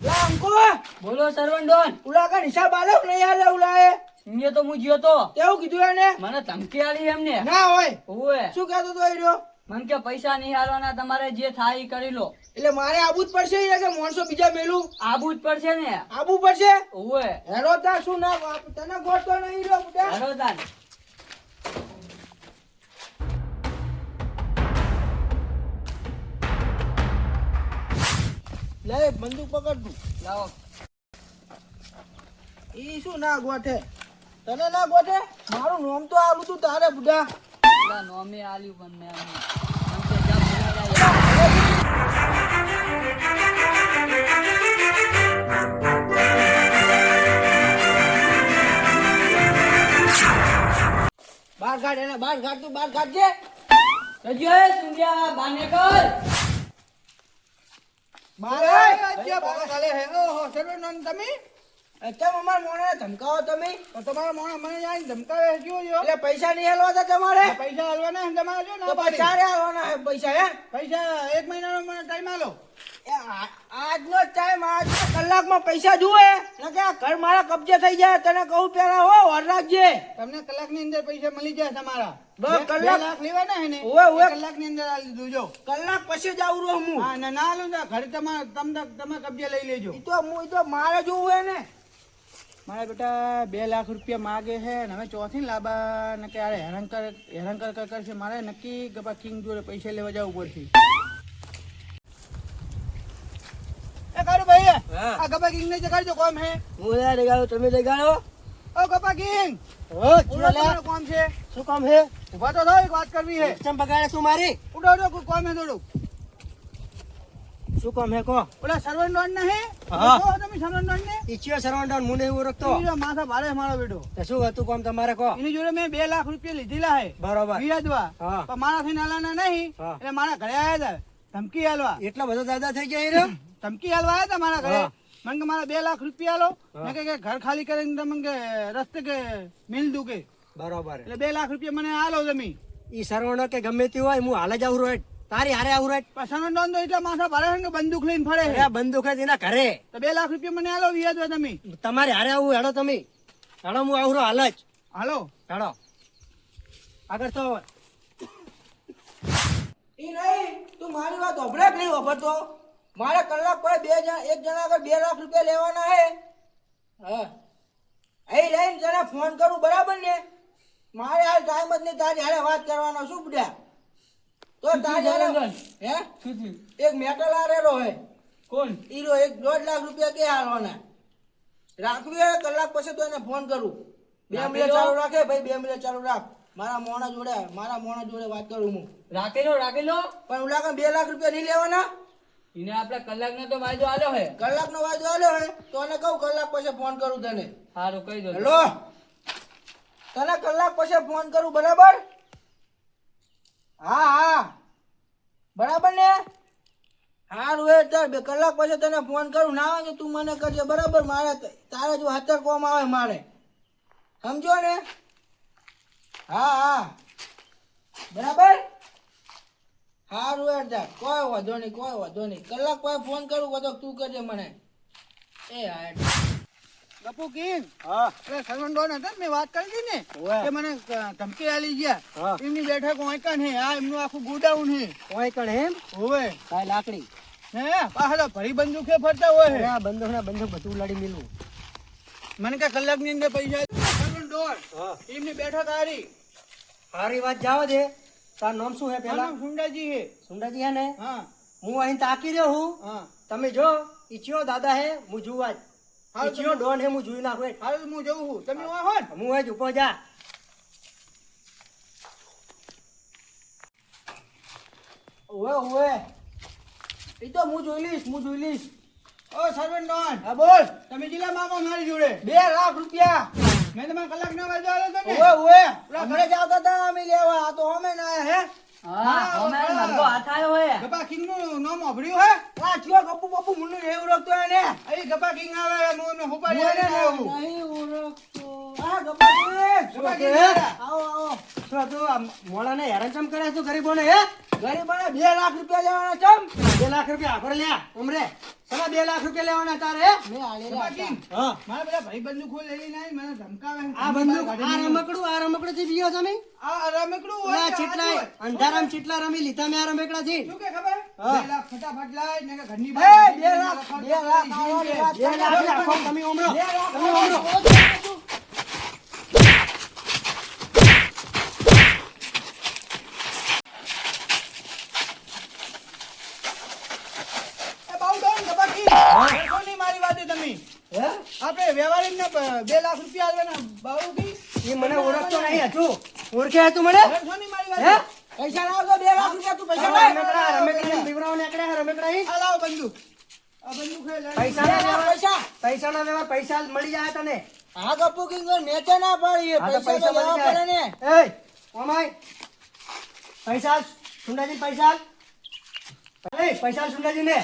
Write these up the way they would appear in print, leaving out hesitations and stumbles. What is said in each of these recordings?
લા અંકો બોલો સરવંડોન. ઉલા કા હિસાબ આલો નહીં આલે ઉલાએ મેં તો હું જ્યો તો કેવું કીધું એને મને ધમકી આલી એમને. ના હોય ઓવે શું કહેતો તો એ રહ્યો મને કે પૈસા નહીં હાલવાના, તમારે જે થાય ઈ કરી લો. એટલે મારે આબુ જ પડશે ઈ કે માણસો બીજા મેલું આબુ જ પડશે ને. આબુ પડશે ઓવે હેરો તા શું ના તને ગોઠતો નહીં રહ્યો બુડા હાલો તાન. લે બંદૂક પકડ તું લાવો. ઈ શું ના ગોઠે તને ના ગોઠે મારું નામ તો આલું તું તારે બુડા પેલા નોમે આલ્યું પણ મેં આલ્યું. મને કે જા બોલાવ્યા. બાર કાઢ એને બાર કાઢ તું બાર કાઢજે રજ્યો એ સુંદિયા બાને કર. બાર કાઢજે બાર કાલે હે ઓહો સર્વે નોન તમે કેમ અમાર મોણે ધમકાવો તમે તો તમારા મોણે મને જાણ ધમકાવે જો એટલે પૈસા નહીં હાલવા તા તમારે પૈસા હાલવાના હે તમારે જો ના તો ચારે હાલવાના હે પૈસા હે પૈસા 1 મહિનાનો મને ટાઈમ આલો આજનો ટાઈમ આજ કલાકમાં પૈસા જુએ ને કે આ ઘર મારા કબજે થઈ જાય તને કહું પેલા હો વાર રાખજે તમને કલાકની અંદર પૈસા મળી જાય તમારા 2 લાખ લેવાના હે ને ઓવે કલાકની અંદર આ લીધું જો કલાક પછી જ આવું રહું હું હા ના આલું ના ઘરે તમે કબજે લઈ લેજો ઈ તો મારે જોવું હે ને મારા બેટા 2 લાખ રૂપિયા માગે છે ને હવે ચોથી લાબા ને કે હેરાન કર છે મારે નક્કી ગપા કિંગ જોડે પૈસા લેવા જવું પડશે એ કારું ભાઈ આ ગપા કિંગ ને જગાડજો કોમ હે હું લે લગાડો, તમે લગાડો. ઓ ગપા કિંગ ઓ તમારું કોમ છે શું કામ હે? ઉભા તો થાઓ એક વાત કરવી હે ચમ બગાડે શું મારી? ઉડો કોઈ કોમ હે થોડું શું કામ હે કો? ઓલા સર્વન્ટ ડોન ના હે હા. તો તમે સર્વન્ટ ડોન ને ઈચ્છ્યો સરવંડોન મુને એવું રખતો. ઈ જો માથા ભારે મારો બેટો તો શું હતું કામ તમારે કો? એની જોડે મેં 2 લાખ રૂપિયા લીધેલા હે બરોબર. વિયાદવા હા. પણ મારાથી નાલાના નહીં હા. એટલે મારા ઘરે આયા હતા ધમકી હાલવા એટલો બધો દાદા થઈ ગયા રે? ધમકી હાલવા આયા હતા મારા ઘરે હા. મને કે મારા 2 લાખ રૂપિયા આલો હા. મેં કે ઘર ખાલી કરીને તમે કે રસ્તે કે મિલ દઉં કે બરોબર. એટલે 2 લાખ રૂપિયા મને આલો તમે ઈ સરવણો કે ગમે તે હોય હું હાલ જ આવું રોય. તારી હારે આવું રોય. પસંદ ડોન તો એટલા માથા ભારે છે કે બંદૂક લઈને ફરે છે અરે બંદૂક જ એના ઘરે. તો 2 લાખ રૂપિયા મને આલો વિયાદવા તમે તમારે હારે આવું હેડો તમે. હેડો હું આવું હાલ જ. હાલો હેડો. આગળ તો ઈ નહીં તું મારી વાત હોભળે કે નહીં હોભળતો મારે કલાક પર એક જણા આગળ 2 લાખ રૂપિયા લેવાના હે હા અહીં લઈને જરા ફોન કરું બરાબર ને મારે હાલ ટાઈમ જ નહીં તારી હારે વાત કરવાનો શું બુડા તો તારી હારે હે એક મેટલ આરેલો હે કોણ? ઈરો 1.5 લાખ રૂપિયા કે હાલવાના રાખવી હે કલાક પછી તો એને ફોન કરું 2 મિનિટ ચાલુ રાખે ભાઈ 2 મિનિટ ચાલુ રાખ મારા મોણા જોડે વાત કરું હું રાખેલો. પણ ઓલા કાં 2 લાખ રૂપિયા નહીં લેવાના એને આપણે કલાકનો તો વાયદો આલ્યો હે. કલાકનો વાયદો આલ્યો હે તો એને કહું કલાક પછી ફોન કરું તને સારું કહી દો. હેલો તને કલાક પછી ફોન કરું બરાબર હા બરાબર ને હારું એ તાર 2 કલાક પછી તને ફોન કરું ના આવે તો તું મને કરજે બરાબર મારે તારે જો હાથર કોમ આવે મારે સમજો ને હા બરાબર હારું એ તાર કોઈ વાંધો નહીં કલાક પછી ફોન કરું તો તું કરજે મને એ હા ગપુ કિંગ હા. એટલે સલમાન ડોન હતા ને મેં વાત કરી હતી ને ઓવે. કે મને ધમકી આલી ગયા હા. એમની બેઠક ઓયકન હે આ એમનું આખું ગોડાઉન હે કોઈ કણ એમ? હોવે કાંઈ લાકડી. હે પાછળ ભરી બંદૂકે ફરતા હોય અરે હે આ બંદૂક બધું ઉલાડી મેલું. મને કે કલાક ની અંદર પૈસા સલમાન ડોન હા. એમની બેઠક આરી સારી વાત જાવ દે. તાર નામ શું હે પેલા? નામ સુંડાજી હે સુંડાજી હે ને? હા હું અહીં તાકી રહ્યો હું. હા તમે જો ઈચ્છ્યો દાદા હે હું જોવા જ. હાલ ઈચ્છ્યો ડોન હે હું જોઈ નાખું. હાલ હું જઉં છું તમે હોય હો ને? હું જ ઉભો જા. ઓવે એ તો હું જોઈ લઈશ ઓ સર્વન્ટ ડોન હા બોલ તમે જિલ્લા માંગો મારી જોડે 2 લાખ રૂપિયા મેં તમારા કલાક ના વાજો આલો તો ને ઓવે ઓલા ઘરે જાવતા હતા અમે લેવા આ તો અમે ના આયા હે હા, અમે નંગો હાથ આયો હે. ગપા કિંગ નું નામ સાંભળ્યું હે આ ચિયો ગપુ બપુ મુન્નુ એવું રાખતો એને અહીં ગપા કિંગ આવે મોને હુપાડી આવું નહીં ઓળખતો. આ ગપા કિંગ શું કે? આવો શું હતું? આ મોણાને હેરાન ચમ કરે તું ગરીબોને હે? ગરીબોને 2 લાખ રૂપિયા લેવાના ચમ 2 લાખ રૂપિયા આખો લ્યા ઉમરે તમે 2 લાખ રૂપિયા લેવાના તારે મેં આલેલા હતા. હા મારા પેલા ભાઈ બંદૂક ખોલ લઈ લઈને મને ધમકાવે આ બંદૂક આ રમકડું થી બીયો તમે આ રમકડું હોય આ કે ચીટલા હાથ હોય? અંધારામ ચીટલા રમી લીધા મેં આ રમકડા થી શું કે ખબર હા. 2 લાખ ફટાફટ લાય ને કે ઘરની એ, બહાર 2 લાખ, 2 લાખ આવવાની વાત. 2 લાખ આખો તમે ઉમરો તમે ઉમરો એ બાઉ ડોન ગબાકી કોની મારી વાતે તમે હે આપણે વ્યવહારિક ને 2 લાખ રૂપિયા આલવાના બાઉ કી એ મને ઓળખતો નહીં હજુ ઓળખે તું મને કોની મારી હે વાતે પૈસા લાવ તો 2 લાખ રૂપિયા તું પૈસા લાવ રમકડા બીવરાવ નીકળ્યા રમકડા ઈ આ લાવ બંદૂક આ બંદૂક હે લે પૈસાના વ્યવહાર પૈસા પૈસાના વ્યવહાર પૈસા મળી જાય તને આ ગપુ કિંગ નેચે ના પાડી આ તો પૈસા તો લેવા પડે ને એ ઓમાય પૈસા સુંડાજી પૈસા એ પૈસા સુંડાજી ને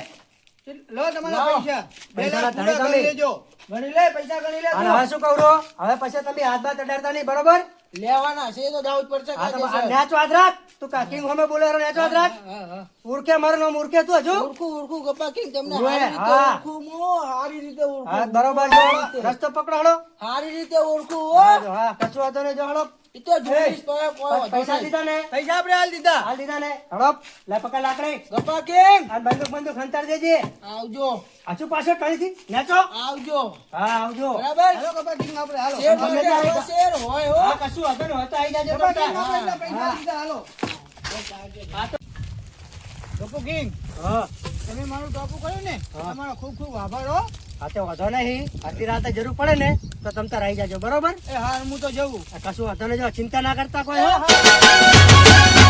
લો તમારા લાવો. પૈસા 2 પૈસાના લાખ પૂરા ધણી કરી તમે. લેજો ગણી લે પૈસા ગણી લે અને હવે શું કહું રહો? હવે પછી તમે હાથ બાથ અડાડતા નહીં બરોબર લેવાના છે તો દાઉદ પડશે આ તો નેચો હાથ રાખ તું કાકી હમે બોલે રો નેચો હાથ રાખ ઉરકે મારો નામ ઉરકે તું હજુ ઉરકું ગપ્પા કિંગ તમને ઉરે, હારી રીતે હા. ઓળખું હું હારી રીતે ઓળખું હા બરોબર જો રસ્તો પકડો હળો હારી રીતે ઓળખું હો હા કશું વાંધો નહીં જો હળો ઈ તો જોઈશ કોઈ કોઈ પૈસા દીધા ને પૈસા આપણે હાલ દીધા હાલ દીધા ને હળો લે પકડ લાકડી ગપ્પા કિંગ આ બંદૂક હંતાર દેજે આવજો આછું પાછળ ટળીથી નેચો આવજો હા આવજો બરાબર હાલો ગપ્પા કિંગ આપણે હાલો શેર ગમે માટે તે આવો. શેર હોય હો હા કશું વાંધો નહીં હોય તો આવી જાજો ગપ્પા કિંગ તમતાર. આપણે એટલા પૈસા દીધા હાલો ગપ્પુ કિંગ હા તમે મારું ટોપું કર્યું ને હા. તમારો ખૂબ ખૂબ આભાર હો હા તો વાંધો નહીં અડધી રાતે જરૂર પડે ને તો તમ તાર આવી જાજો બરોબર એ હા હું તો જવું આ કશું વાંધો નહીં જો ચિંતા ના કરતા કોઈ હો હા